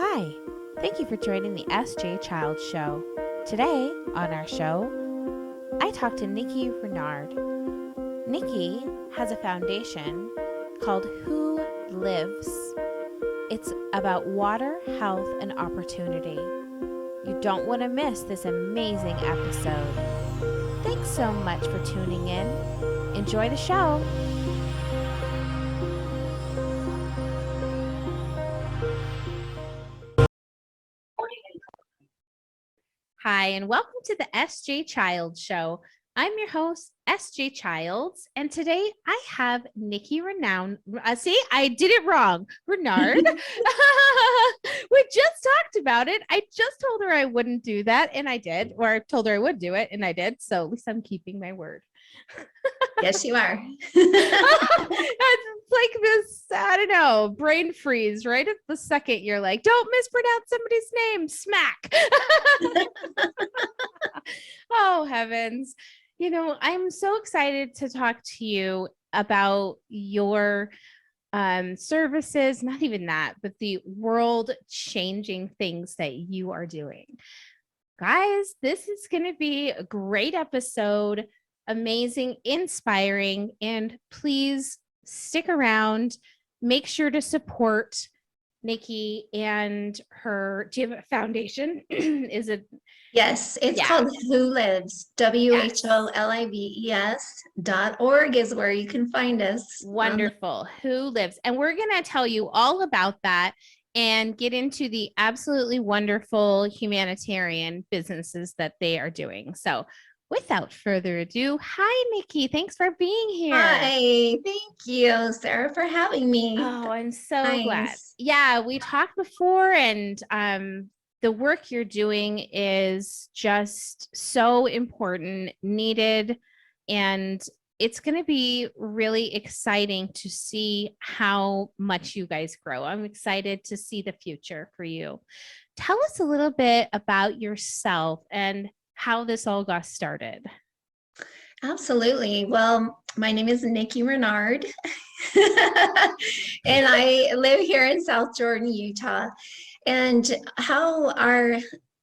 Hi, thank you for joining the S.J. Child Show. Today on our show, I talked to Nicci Renouard. Nicci has a foundation called WHOlives. It's about water, health, and opportunity. You don't want to miss this amazing episode. Thanks so much for tuning in. Enjoy the show. Hi, and welcome to the S.J. Child Show. I'm your host, S.J. Childs, and today I have Nicci Renouard. See, I did it wrong. Renouard. We just talked about it. I just told her I wouldn't do that, and I did. Or I told her I would do it, and I did. So at least I'm keeping my word. Yes, you are. It's like this, I don't know, brain freeze right at the second. You're like, don't mispronounce somebody's name. Smack. Oh, heavens. You know, I'm so excited to talk to you about your services, not even that, but the world changing things that you are doing. Guys, this is going to be a great episode, amazing, inspiring, and please stick around. Make sure to support Nicci and her. Do you have a foundation? Is it? Yes, it's called WHOlives, WHOlives.org is where you can find us. Wonderful. WHOlives. And we're going to tell you all about that and get into the absolutely wonderful humanitarian businesses that they are doing. So without further ado, hi, Nicci. Thanks for being here. Hi, thank you, Sarah, for having me. Oh, I'm so glad. Yeah, we talked before, and the work you're doing is just so important, needed, and it's going to be really exciting to see how much you guys grow. I'm excited to see the future for you. Tell us a little bit about yourself and how this all got started. Absolutely. Well, my name is Nicci Renouard, and I live here in South Jordan, Utah. And how our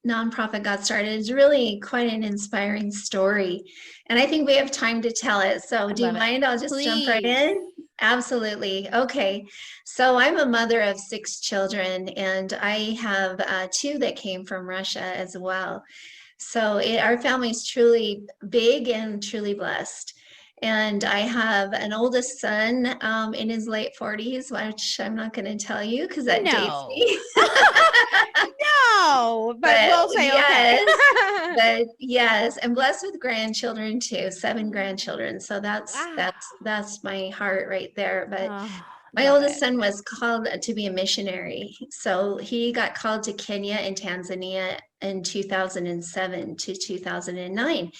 nonprofit got started is really quite an inspiring story. And I think we have time to tell it. So do you mind? I'll just jump right in. Absolutely. Okay. So I'm a mother of 6 children, and I have 2 that came from Russia as well. So our family is truly big and truly blessed. And I have an oldest son in his late 40s, which I'm not going to tell you because that dates me. No, but we'll say yes, okay. But yes, and blessed with grandchildren too, 7 grandchildren. So that's my heart right there. But my oldest son was called to be a missionary. So he got called to Kenya and Tanzania in 2007 to 2009.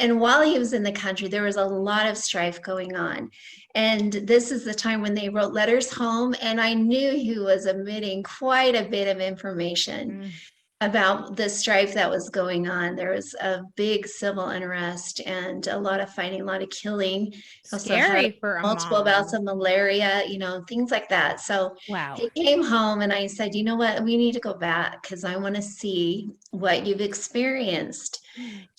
And while he was in the country, there was a lot of strife going on. And this is the time when they wrote letters home. And I knew he was omitting quite a bit of information about the strife that was going on. There was a big civil unrest and a lot of fighting, a lot of killing. Scary for multiple bouts of malaria, things like that. So he came home and I said, you know what, we need to go back because I want to see what you've experienced.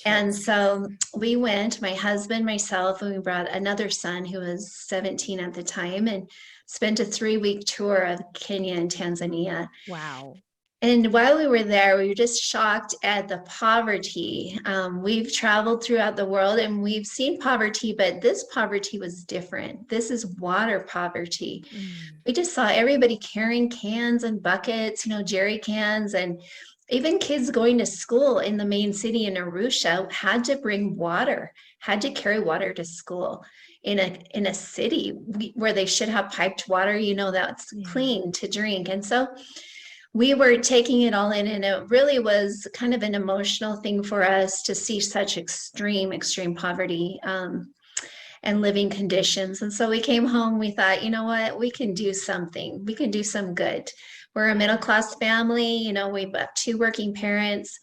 And so we went, my husband, myself, and we brought another son who was 17 at the time and spent a 3-week tour of Kenya and Tanzania. Wow. And while we were there, we were just shocked at the poverty. We've traveled throughout the world and we've seen poverty, but this poverty was different. This is water poverty. We just saw everybody carrying cans and buckets, jerry cans, and even kids going to school in the main city in Arusha had to bring water, had to carry water to school in a city where they should have piped water, that's clean to drink. And so we were taking it all in, and it really was kind of an emotional thing for us to see such extreme poverty and living conditions. And so we came home, we thought, you know what, we can do something. We can do some good. We're a middle-class family, we've got 2 working parents.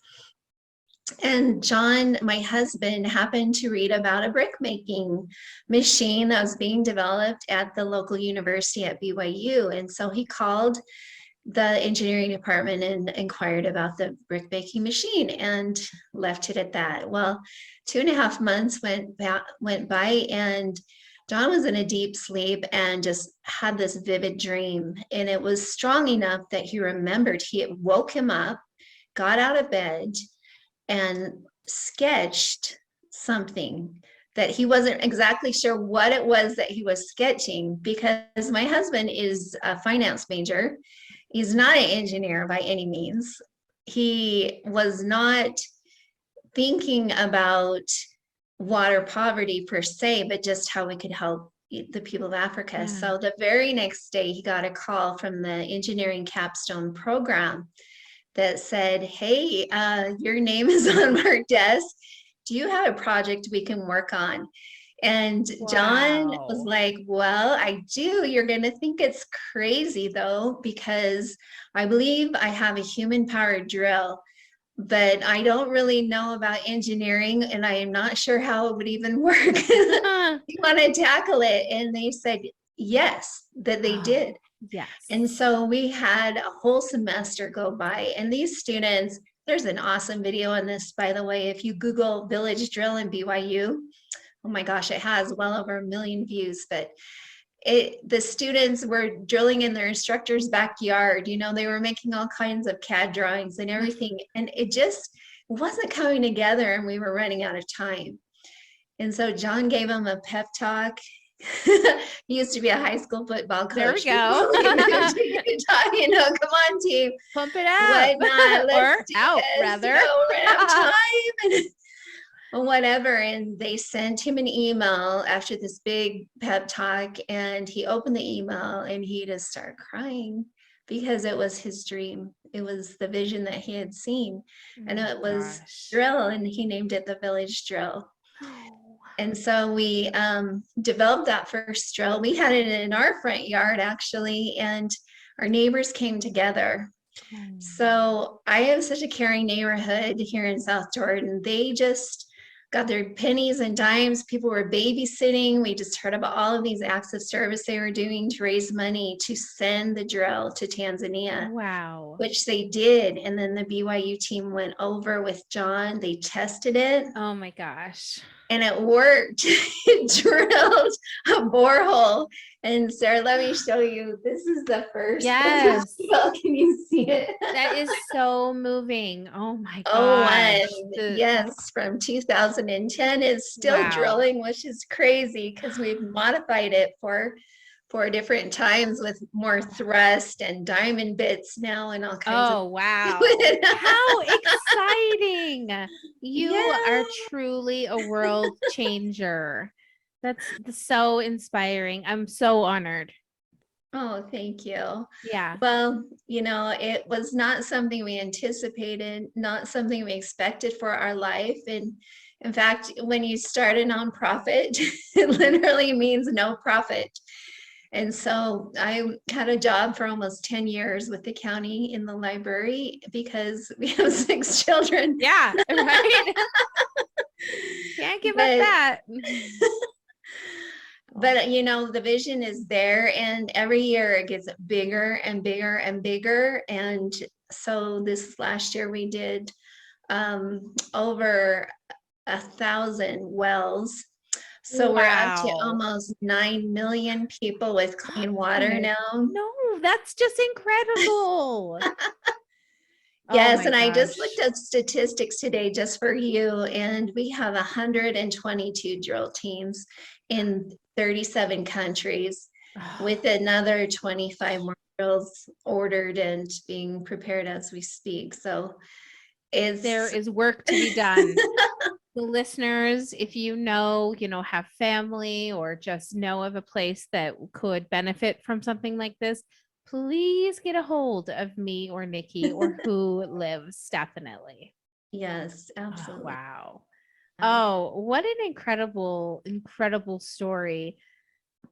And John, my husband, happened to read about a brick making machine that was being developed at the local university at BYU. And so he called the engineering department and inquired about the brick baking machine and left it at that. Well, 2.5 months went by, and John was in a deep sleep and just had this vivid dream. And it was strong enough that he remembered. He woke him up, got out of bed, and sketched something that he wasn't exactly sure what it was that he was sketching, because my husband is a finance major. He's not an engineer by any means. He was not thinking about water poverty per se, but just how we could help the people of Africa. Yeah. So the very next day, he got a call from the engineering capstone program that said, hey, your name is on our desk. Do you have a project we can work on? And John was Wow. like, well, I do. You're going to think it's crazy though, because I believe I have a human powered drill, but I don't really know about engineering and I am not sure how it would even work. You want to tackle it? And they said, yes, that they did. Yes. And so we had a whole semester go by, and these students, there's an awesome video on this, by the way. If you Google village drill in BYU, oh my gosh, it has well over 1 million views. But the students were drilling in their instructor's backyard. You know, they were making all kinds of CAD drawings and everything, and it just wasn't coming together, and we were running out of time. And so John gave them a pep talk. He used to be a high school football coach. There we go. You know, come on, team. Pump it up. Whatnot. Or out, rather. You know, we're gonna have time and whatever. And they sent him an email after this big pep talk, and he opened the email and he just started crying because it was his dream. It was the vision that he had seen, and it was drill, and he named it the village drill. And so we developed that first drill. We had it in our front yard, actually, and our neighbors came together. So I have such a caring neighborhood here in South Jordan. They just got their pennies and dimes. People were babysitting. We just heard about all of these acts of service they were doing to raise money to send the drill to Tanzania. Wow. Which they did. And then the BYU team went over with John. They tested it. Oh my gosh. And it worked. It drilled a borehole. And Sarah, let me show you. This is the first. Yes. Can you see it? That is so moving. Oh my gosh. Oh, and yes, from 2010 is still drilling, which is crazy because we've modified it for different times with more thrust and diamond bits now and all kinds of. Oh, wow. How exciting. You are truly a world changer. That's so inspiring. I'm so honored. Oh, thank you. Yeah. Well, you know, it was not something we anticipated, not something we expected for our life. And in fact, when you start a nonprofit, it literally means no profit. And so I had a job for almost 10 years with the county in the library because we have 6 children. Yeah, right. Can't give up that. But, you know, the vision is there, and every year it gets bigger and bigger and bigger. And so this last year we did over 1,000 wells. So we're up to almost 9 million people with clean water now. No, that's just incredible. Yes, and I just looked at statistics today just for you, and we have 122 drill teams in 37 countries with another 25 more drills ordered and being prepared as we speak. So there is work to be done. The listeners, if you know, have family or just know of a place that could benefit from something like this, please get a hold of me or Nicci or WHOlives, definitely. Yes, absolutely. Oh, wow. Oh, what an incredible, incredible story.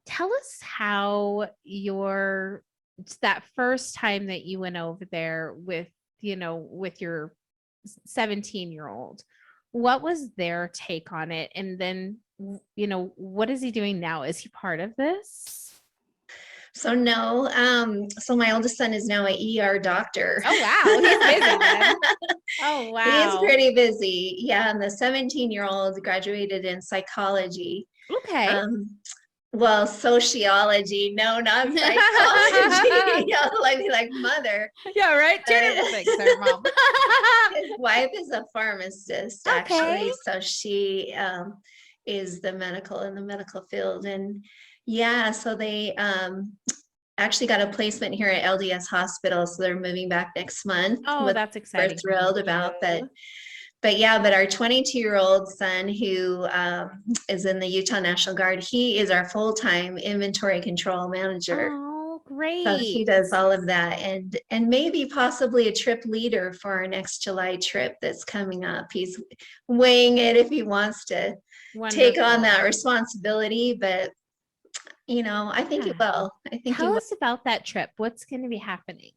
Tell us how that first time that you went over there with your 17-year-old, what was their take on it? And then, what is he doing now? Is he part of this? So no, so my oldest son is now an ER doctor. Oh, wow. He's busy then. Oh, He is wow. pretty busy. Yeah, and the 17-year-old graduated in psychology. Okay. Um, well, sociology, no, not psychology. Like mother. Yeah, right. Two different things there, Mom. His wife is a pharmacist, Okay. actually. So she is in the medical field. And yeah, so they actually got a placement here at LDS Hospital. So they're moving back next month, Oh, which that's we're exciting for thrilled about. you. But yeah, but our 22-year-old son who is in the Utah National Guard, he is our full-time inventory control manager. Oh, So he great. does all of that, and maybe possibly a trip leader for our next July trip that's coming up. He's weighing it if he wants to take on that Wonderful. responsibility, but I think he Yeah. will. I think he Tell will. us about that trip. What's going to be happening?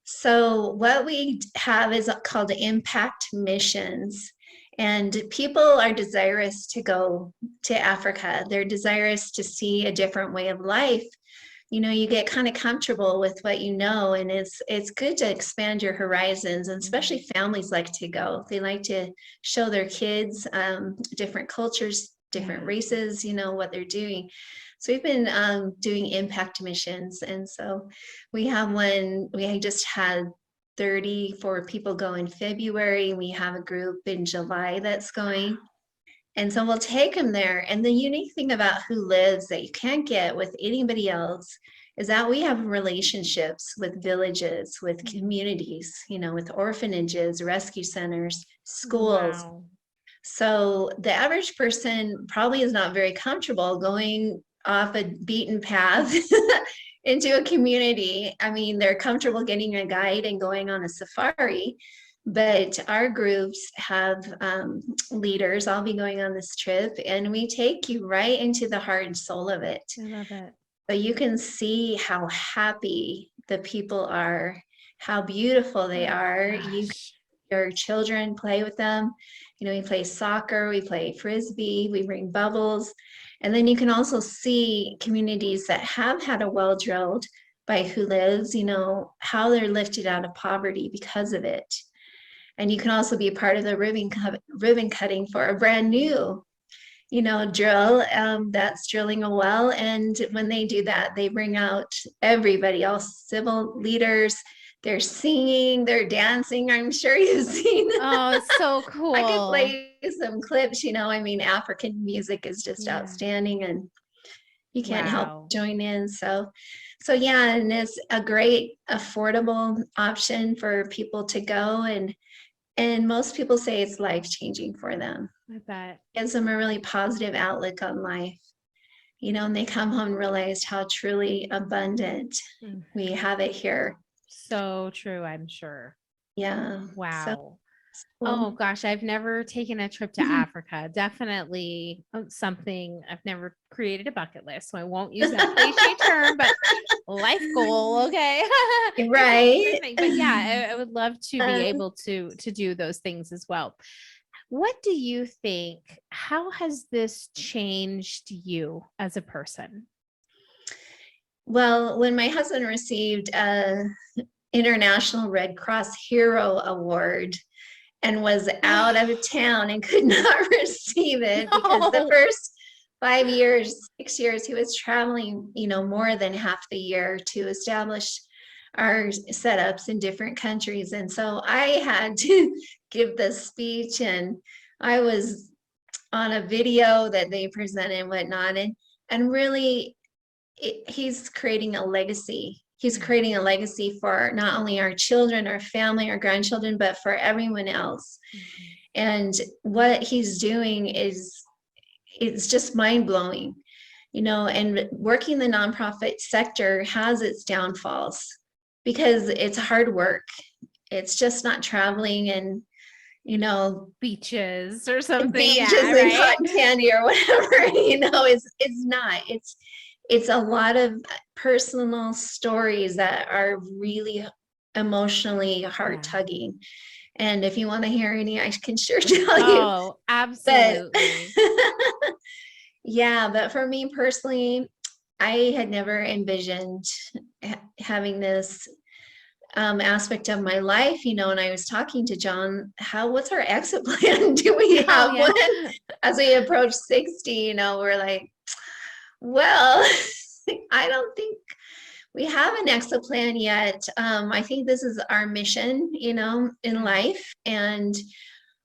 So what we have is called impact missions. And people are desirous to go to Africa. They're desirous to see a different way of life. You get kind of comfortable with what you know, and it's good to expand your horizons, and especially families like to go. They like to show their kids different cultures, different Yeah. races, what they're doing. So we've been doing impact missions, and so we have one. We just had 34 people go in February. We have a group in July that's going. And so we'll take them there. And the unique thing about WHOlives that you can't get with anybody else is that we have relationships with villages, with communities, with orphanages, rescue centers, schools. Wow. So the average person probably is not very comfortable going off a beaten path into a community. I mean, they're comfortable getting a guide and going on a safari, but our groups have leaders. I'll be going on this trip, and we take you right into the heart and soul of it. I love it. So you can see how happy the people are, how beautiful they Oh my are. gosh. Your children play with them. We play soccer, we play frisbee, we bring bubbles. And then you can also see communities that have had a well drilled by WHOlives, how they're lifted out of poverty because of it. And you can also be part of the ribbon cutting for a brand new, drill that's drilling a well. And when they do that, they bring out everybody, all civil leaders. They're singing, they're dancing. I'm sure you've seen. Oh, it's so I could cool. play some clips. I mean, African music is just Yeah. outstanding, and you can't help Wow. join in. So yeah, and it's a great affordable option for people to go, and most people say it's life changing for them. I bet. Gives them a really positive outlook on life, and they come home and realize how truly abundant Mm. we have it here. So true, I'm sure. Yeah. So Wow. Oh cool. gosh, I've never taken a trip to Africa. Definitely something I've never created a bucket list, so I won't use that cliche term, but life goal, okay? Right. But yeah, I would love to be Um, able to do those things as well. What do you think? How has this changed you as a person? well, when my husband received a International Red Cross Hero Award and was out of town and could not receive it because the No. first 5 years, 6 years, he was traveling, more than half the year to establish our setups in different countries. And so I had to give this speech, and I was on a video that they presented and whatnot. And really, he's creating a legacy. He's creating a legacy for not only our children, our family, our grandchildren, but for everyone else. And what he's doing it's just mind blowing, and working the nonprofit sector has its downfalls because it's hard work. It's just not traveling and, Beaches or something. beaches Yeah, and right. cotton candy or whatever, it's not. It's a lot of personal stories that are really emotionally heart Yeah. tugging. And if you want to hear any, I can sure tell you. Oh, But absolutely. yeah, but for me personally, I had never envisioned having this aspect of my life, and I was talking to John, what's our exit plan? Do we Oh, have yeah. one? As we approach 60, we're like, well, I don't think we have an exit plan yet. I think this is our mission, in life. And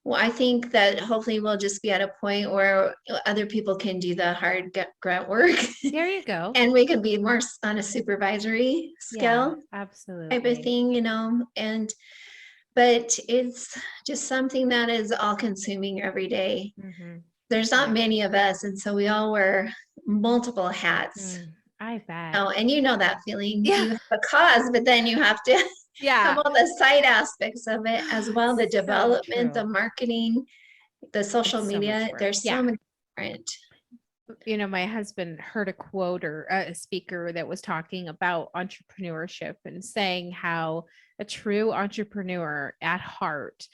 well, I think that hopefully we'll just be at a point where other people can do the hard grunt work There you go. and we can be more on a supervisory Yeah, scale type of absolutely. thing, but it's just something that is all consuming every day. There's not many of us, and so we all wear multiple hats. I bet. Oh, and that feeling. Yeah. You have a cause, but then you have to have Yeah. all the side aspects of it as well, the So development, the true. marketing, the social It's so much media. work. There's so Yeah. many different. My husband heard a quote or a speaker that was talking about entrepreneurship and saying how a true entrepreneur at heart,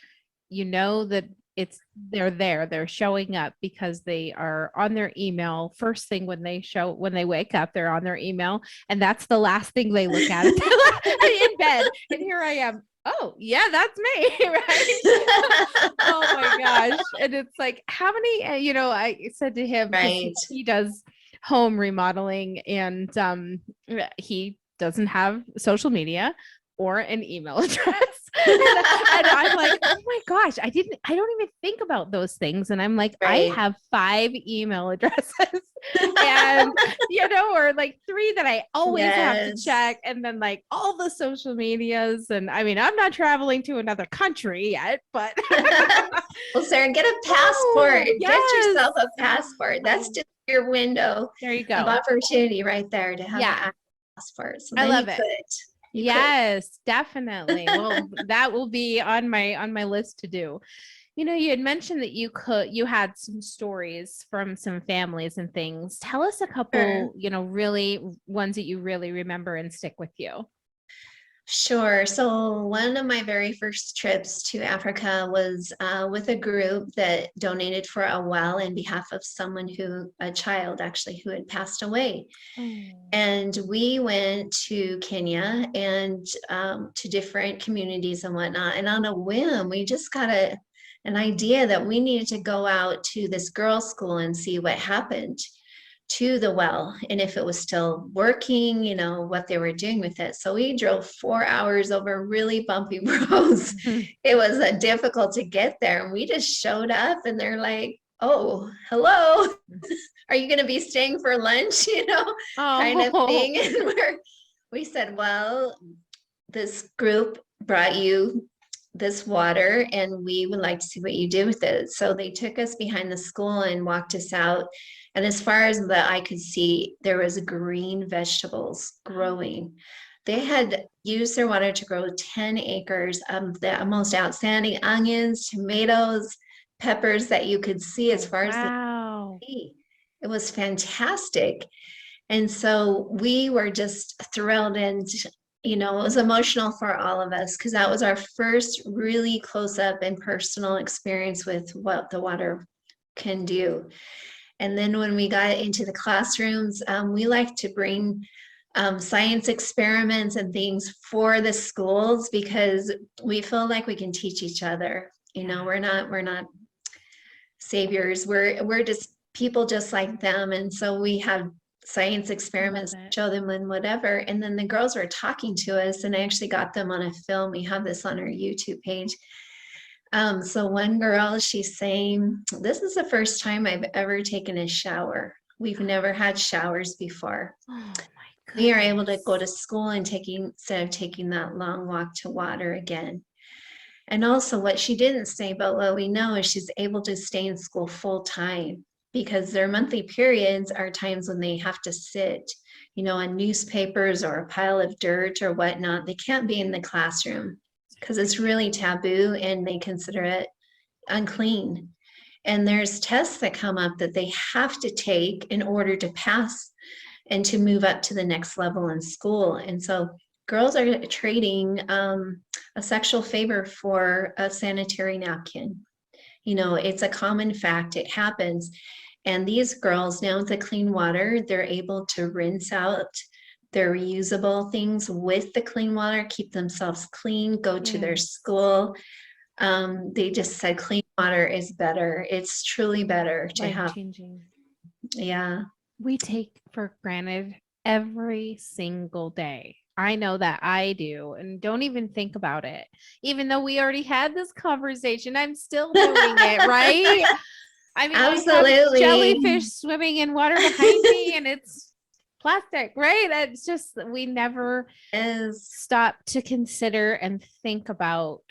that they're showing up because they are on their email first thing when they wake up, they're on their email, and that's the last thing they look at in bed. And here I am. Oh, yeah, that's me. Right. Oh my gosh. And it's like, how many, I said to him, because Right. he does home remodeling, and he doesn't have social media or an email address. And I'm like, oh my gosh, I don't even think about those things. And I'm like, I Right. have 5 email addresses and, or like 3 that I always have to Yes. check. And then like all the social medias. And I mean, I'm not traveling to another country yet, but Well, Sarah, get a passport. Oh, Get yourself a yes. passport. That's just your window There you of go. opportunity right there to have Yeah. a passport. So I then love you it. could. You could. Yes, definitely. Well, that will be on my list to do. You had mentioned that you had some stories from some families and things. Tell us a Sure. couple, really ones that you really remember and stick with you. Sure. So one of my very first trips to Africa was with a group that donated for a well in behalf of a child actually, who had passed away. And we went to Kenya and to different communities and whatnot. And on a whim, we just got an idea that we needed to go out to this girls' school and see what happened to the well and if it was still working, what they were doing with it. So we drove 4 hours over really bumpy roads. It was difficult to get there. And we just showed up and they're like, oh, hello. Are you going to be staying for lunch? Kind of thing. And we said, well, this group brought you this water and we would like to see what you do with it. So they took us behind the school and walked us out. And as far as the eye could see, there was green vegetables growing. They had used their water to grow 10 acres of the most outstanding onions, tomatoes, peppers that you could see as far as the sea. It was fantastic. And so we were just thrilled, and it was emotional for all of us because that was our first really close up and personal experience with what the water can do. And then when we got into the classrooms, we like to bring science experiments and things for the schools because we feel like we can teach each other. We're not saviors. We're just people just like them. And so we have science experiments to show them and whatever. And then the girls were talking to us, and I actually got them on a film. We have this on our YouTube page. So one girl, she's saying, this is the first time I've ever taken a shower. We've never had showers before. Oh my goodness. We are able to go to school and instead of taking that long walk to water again. And also what she didn't say, but what we know is she's able to stay in school full time because their monthly periods are times when they have to sit, on newspapers or a pile of dirt or whatnot. They can't be in the classroom because it's really taboo and they consider it unclean. And there's tests that come up that they have to take in order to pass and to move up to the next level in school. And so girls are trading a sexual favor for a sanitary napkin. It's a common fact. It happens. And these girls now with the clean water, they're able to rinse out their reusable things with the clean water, keep themselves clean, go to their Yes. school. They just said clean water is better. It's truly better to Life have. changing. Yeah. We take for granted every single day. I know that I do, and don't even think about it. Even though we already had this conversation, I'm still doing it, right? I mean, I have Absolutely. jellyfish swimming in water behind me, and it's plastic, right? It's just we never Is stop to consider and think about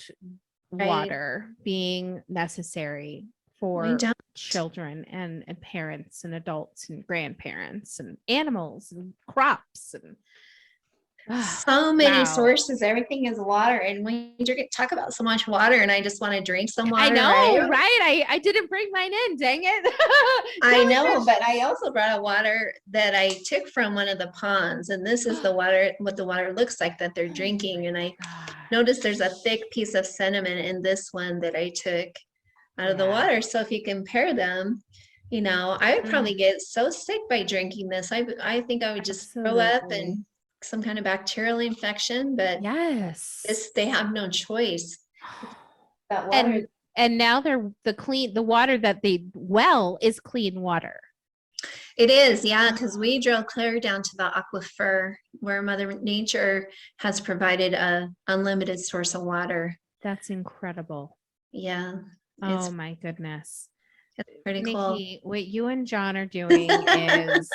right. water being necessary We for don't. children and parents and adults and grandparents and animals and crops and So many wow. sources, everything is water. And when you talk about so much water, and I just want to drink some I water, right? know, right? I didn't bring mine in, dang it. I know, Jellyfish. but I also brought a water that I took from one of the ponds, and this is the water, what the water looks like that they're Oh drinking. my And I noticed there's a gosh. thick piece of sediment in this one that I took out of the Yeah. water. So if you compare them, I would probably Mm, get so sick by drinking this. I think I would just throw up absolutely. and some kind of bacterial infection, but Yes. they have no choice. That water, And now they're the water that they well is clean water. it is, yeah, because we drove clear down to the aquifer where Mother Nature has provided a unlimited source of water. That's incredible. Yeah, Oh it's my goodness. pretty cool. Nikki, what you and John are doing is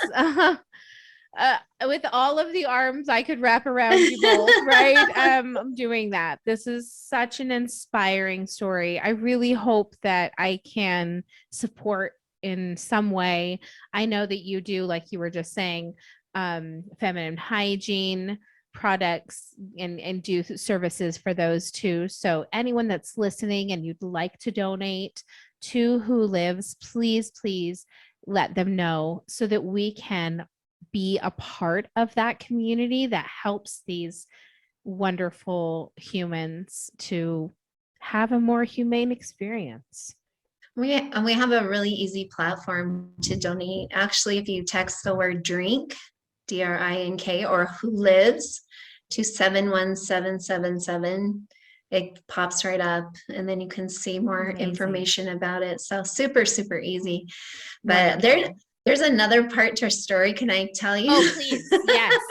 with all of the arms I could wrap around you both, right? I'm doing that. This is such an inspiring story. I really hope that I can support in some way. I know that you do, like you were just saying, feminine hygiene products and do services for those too. So anyone that's listening and you'd like to donate to WHOlives, please let them know so that we can be a part of that community that helps these wonderful humans to have a more humane experience. We have a really easy platform to donate. Actually, if you text the word drink, DRINK, or who lives to 71777, it pops right up, and then you can see more Amazing. information about it. So super, super easy. But Wonderful. there's another part to our story. Can I tell you? Oh, please. Yes.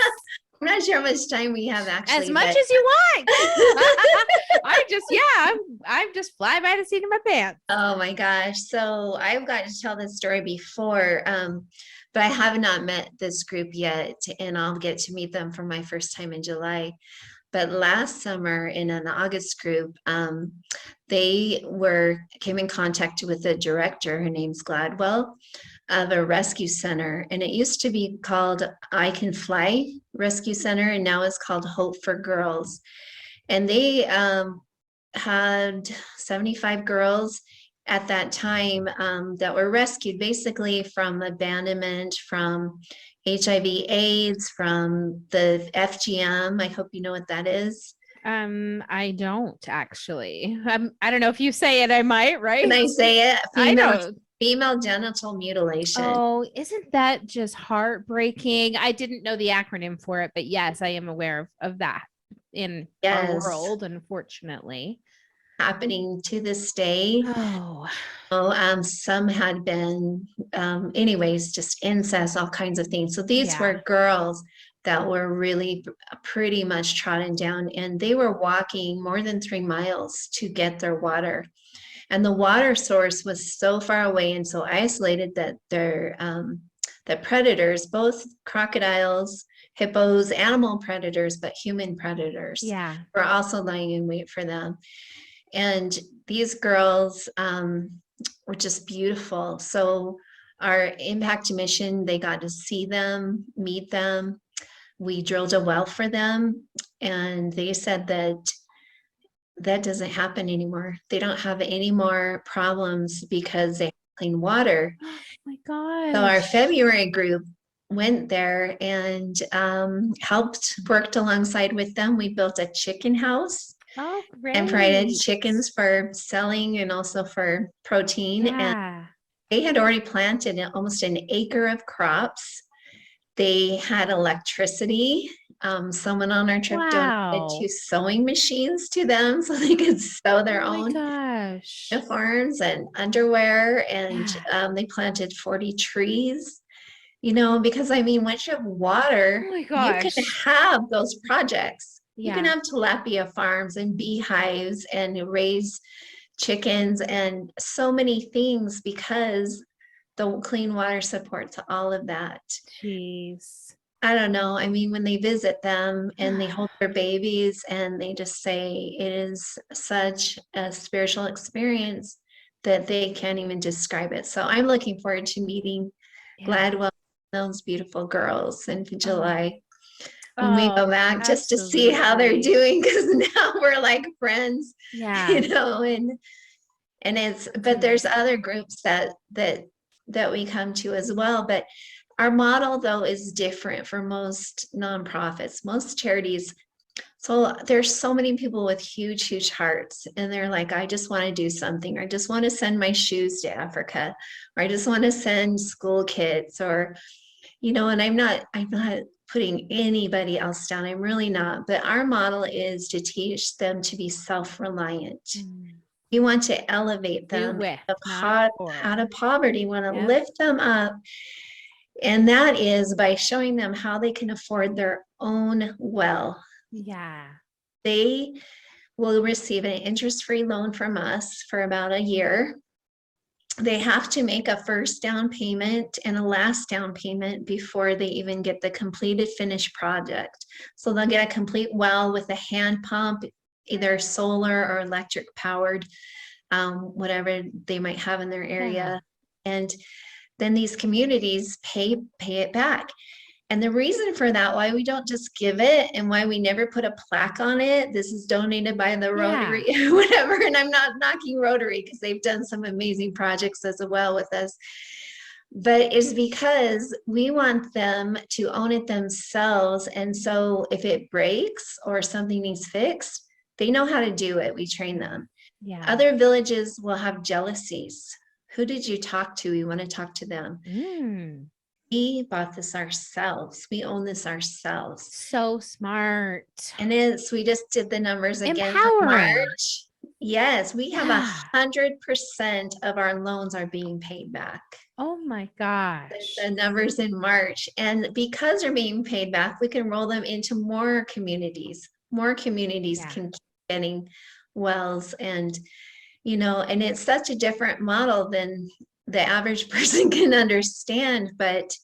I'm not sure how much time we have As actually, much but as you want. I'm just fly by the seat of my pants. oh my gosh. So I've got to tell this story before, but I have not met this group yet, and I'll get to meet them for my first time in July. But last summer in an August group, they came in contact with the director, her name's Gladwell, of a rescue center. And it used to be called I Can Fly Rescue Center, and now it's called Hope for Girls. And they had 75 girls at that time that were rescued basically from abandonment, from HIV/AIDS, from the FGM. I hope you know what that is. I don't actually. I don't know if you say it, I might, Can right? I say it? I know. Female genital mutilation. Oh, isn't that just heartbreaking? I didn't know the acronym for it, but yes, I am aware of that in our Yes, world, unfortunately. happening to this day. Oh, Oh, some had been, anyways, just incest, all kinds of things. So these yeah. were girls that were really pretty much trodden down, and they were walking more than 3 miles to get their water. And the water source was so far away and so isolated that the predators, both crocodiles, hippos, animal predators, but human predators, Yeah. were also lying in wait for them. And these girls were just beautiful. So our impact mission, they got to see them, meet them. We drilled a well for them, and they said that that doesn't happen anymore. They don't have any more problems because they have clean water. Oh my So our gosh. February group went there and worked alongside with them. We built a chicken house Oh, and provided great. chickens for selling and also for protein. And Yeah. They had already planted almost an acre of crops. They had electricity. Someone on our trip donated Wow. 2 sewing machines to them so they could sew their Oh my own gosh. uniforms and underwear. And Yeah. they planted 40 trees, because I mean, once you have Oh water, my you can gosh. have those projects. You can Yeah. have tilapia farms and beehives and raise chickens and so many things because the clean water supports all of that. Jeez. I don't know. I mean, when they visit them and they hold their babies and they just say it is such a spiritual experience that they can't even describe it. So I'm looking forward to meeting Yeah. Gladwell, those beautiful girls in Oh, July when we go oh, back just to see how they're absolutely. doing because now we're like friends, Yeah. and it's It's but there's amazing. other groups that we come to as well. But our model though is different for most nonprofits, most charities. So there's so many people with huge hearts, and they're like, I just want to do something. I just want to send my shoes to Africa, or I just want to send school kids, or and I'm not putting anybody else down. I'm really not. But our model is to teach them to be self-reliant. Mm. We want to elevate Do them with, not out for. of poverty, want to Yep. lift them up. And that is by showing them how they can afford their own well. Yeah. They will receive an interest-free loan from us for about a year. They have to make a first down payment and a last down payment before they even get the completed finished project. So they'll get a complete well with a hand pump, either solar or electric powered, whatever they might have in their Yeah. area. And then these communities pay it back. And the reason for that, why we don't just give it and why we never put a plaque on it, this is donated by the Yeah. Rotary, whatever. And I'm not knocking Rotary because they've done some amazing projects as well with us. But it's because we want them to own it themselves. And so if it breaks or something needs fixed, they know how to do it. We train them. Yeah. Other villages will have jealousies. Who did you talk to? We want to talk to them. Mm. We bought this ourselves. We own this ourselves. So smart. And we just did the numbers again for Empowering. March. Yes, we have Yeah. 100% of our loans are being paid back. Oh my The gosh. numbers in March. And because they're being paid back, we can roll them into more communities. More communities Yeah. can keep getting wells and it's such a different model than the average person can understand. But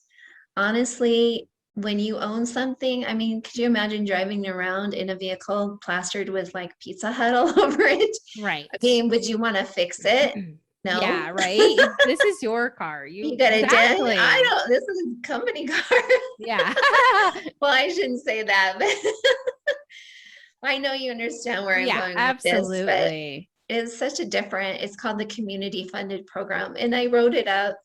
honestly, when you own something, I mean, could you imagine driving around in a vehicle plastered with like Pizza Hut all over it? I Right. mean, would you want to fix it? Yeah, No. right. This is your car. You You got a dent? I exactly. don't, this is a company car. Yeah. Well, I shouldn't say that, but I know you understand where I'm Yeah, going with this, but absolutely. it's called the community funded program. And I wrote it up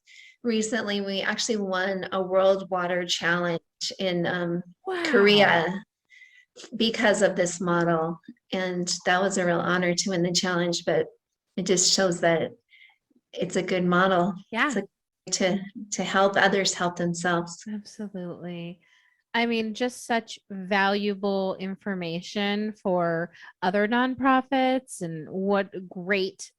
recently. We actually won a World Water Challenge in Wow. Korea because of this model. And that was a real honor to win the challenge, but it just shows that it's a good model. It's Yeah, a to help others help themselves. absolutely. I mean, just such valuable information for other nonprofits and what great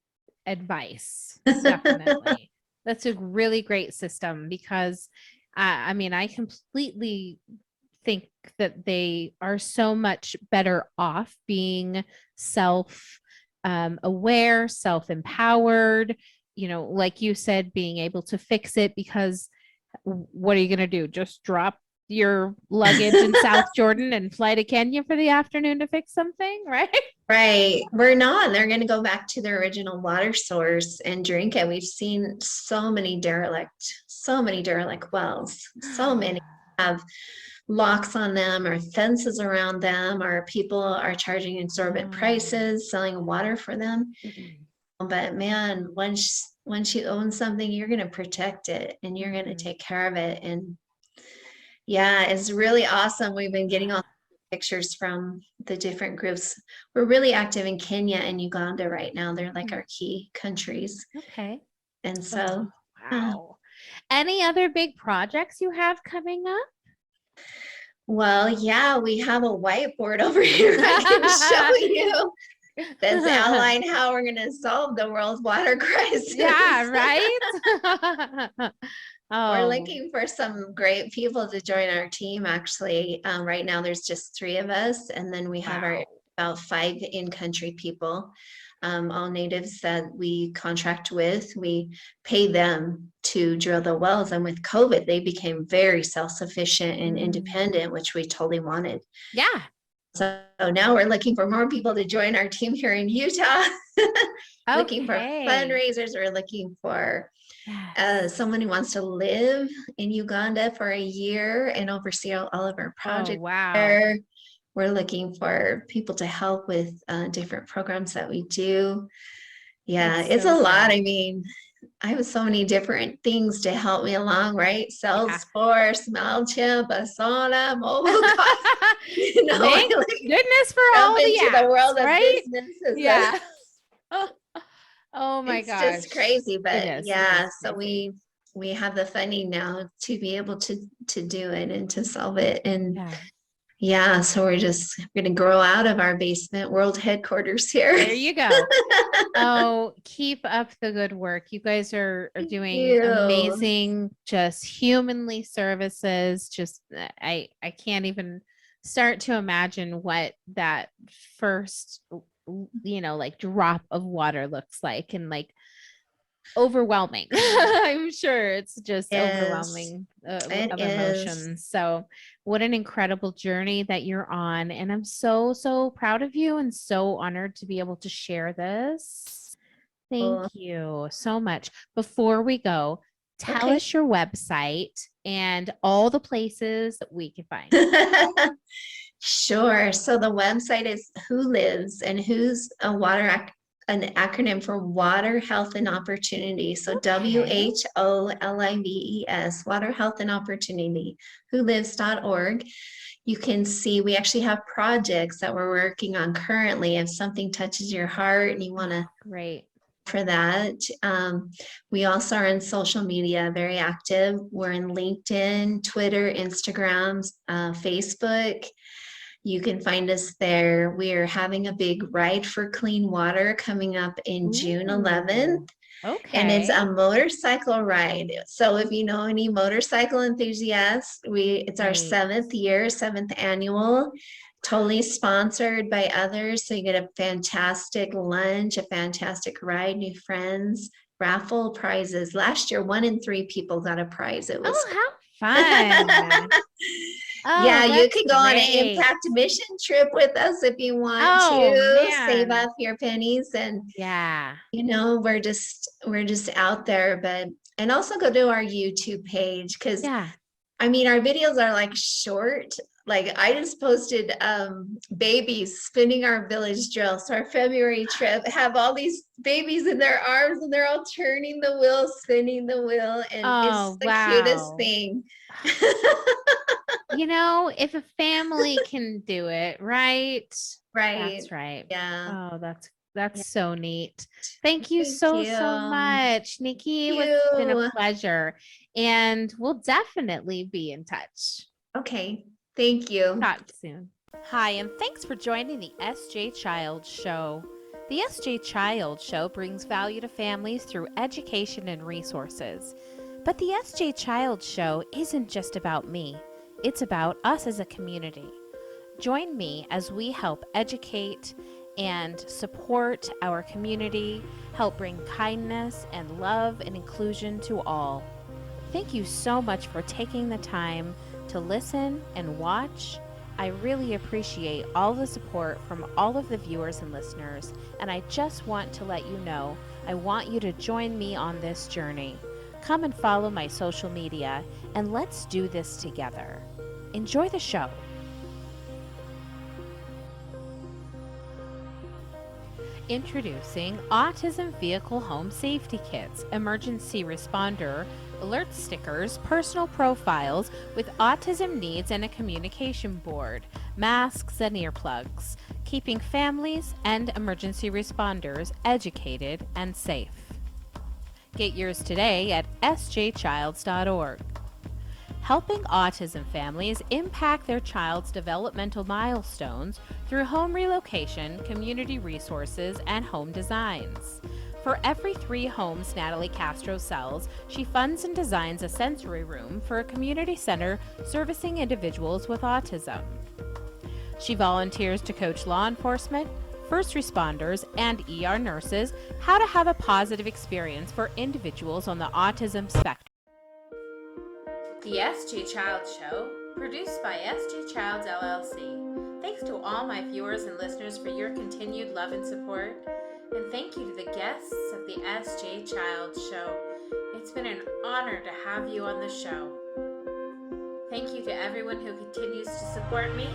advice. Definitely. That's a really great system because I mean, I completely think that they are so much better off being self aware, self empowered, like you said, being able to fix it because what are you going to do? Just drop your luggage in South Jordan and fly to Kenya for the afternoon to fix something, right? Right. We're not. They're going to go back to their original water source and drink it. We've seen so many derelict wells. So many have locks on them or fences around them, or people are charging exorbitant prices selling water for them. But man, once you own something, you're going to protect it and you're going to take care of it. And yeah, it's really awesome. We've been getting all pictures from the different groups. We're really active in Kenya and Uganda right now. They're like our key countries. Okay. And Oh, so Wow. Any other big projects you have coming up? Well, yeah, we have a whiteboard over here I can show you that's outline how we're going to solve the world's water crisis. Yeah, right? We're Oh, looking for some great people to join our team, actually. Right now, there's just three of us, and then we have our wow. about five in-country people, all natives that we contract with. We pay them to drill the wells, and with COVID, they became very self-sufficient and Mm. independent, which we totally wanted. Yeah. So now we're looking for more people to join our team here in Utah. Looking for Okay. fundraisers. We're looking for Yes. someone who wants to live in Uganda for a year and oversee all of our Oh, projects wow. there. We're looking for people to help with different programs that we do. Yeah, That's it's so a lot. I great. mean, I have so many different things to help me along, right? Yeah. Salesforce, MailChimp, Asana, mobile cost. I Thank like goodness for jump all the into the apps, world of right? businesses. Yeah. Oh my It's just gosh. crazy, It but is. It yeah, is so crazy. we have the funding now to be able to do it and to solve it. And Yeah. yeah, so we're just going to grow out of our basement world headquarters here. There you go. Oh, keep up the good work. You guys are Thank doing you. amazing, just humanly services. Just I can't even start to imagine what that first like drop of water looks like and like overwhelming. I'm sure it's just Yes, overwhelming it of is. emotions. So, what an incredible journey that you're on. And I'm so, so proud of you and so honored to be able to share this. Cool. Thank you so much. Before we go, tell Okay. us your website and all the places that we can find you. Sure. So the website is Who Lives, and who's a an acronym for Water, Health, and Opportunity. So Okay. WHOlives, Water, Health, and Opportunity, wholives.org. You can see we actually have projects that we're working on currently. If something touches your heart and you want to Oh, great. for that. We also are in social media, very active. We're in LinkedIn, Twitter, Instagram, Facebook. You can find us there. We are having a big ride for clean water coming up in June Ooh, 11th, and it's okay. a motorcycle ride. So if you know any motorcycle enthusiasts, it's our Great. seventh annual, totally sponsored by others. So you get a fantastic lunch, a fantastic ride, new friends, raffle prizes. Last year, one in three people got a prize. It was Oh, how fun. Oh, yeah, you that's could go on an great. impact mission trip with us if you want Oh, to save man. up your pennies. And Yeah. we're just out there. But and also go to our YouTube page, because Yeah. I mean our videos are like short. Like I just posted babies spinning our village drill. So our February trip have all these babies in their arms and they're all turning the wheel, spinning the wheel, and it's Oh, the cutest wow. thing. If a family can do it, right? Right. That's right. Yeah. Oh, Yeah. that's so neat. Thank you Thank so, so you. much, Nikki. It's been a You. pleasure. And we'll definitely be in touch. Okay. Thank you. Talk soon. Hi, and thanks for joining the SJ Child Show. The SJ Child Show brings value to families through education and resources. But the SJ Child Show isn't just about me, it's about us as a community. Join me as we help educate and support our community, help bring kindness and love and inclusion to all. Thank you so much for taking the time to listen and watch. I really appreciate all the support from all of the viewers and listeners, and I just want to let you know I want you to join me on this journey. Come and follow my social media, and let's do this together. Enjoy the show. Introducing Autism Vehicle Home Safety Kits, Emergency Responder, Alert Stickers, Personal Profiles with Autism Needs and a Communication Board, Masks and Earplugs, keeping families and emergency responders educated and safe. Get yours today at sjchilds.org. Helping autism families impact their child's developmental milestones through home relocation, community resources, and home designs. For every 3 homes Natalie Castro sells, she funds and designs a sensory room for a community center servicing individuals with autism. She volunteers to coach law enforcement, first responders, and ER nurses how to have a positive experience for individuals on the autism spectrum. The SJ Child Show, produced by SJ Childs LLC. Thanks to all my viewers and listeners for your continued love and support. And thank you to the guests of the SJ Child Show. It's been an honor to have you on the show. Thank you to everyone who continues to support me.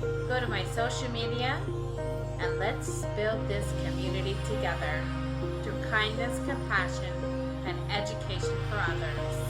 Go to my social media and let's build this community together through kindness, compassion, and education for others.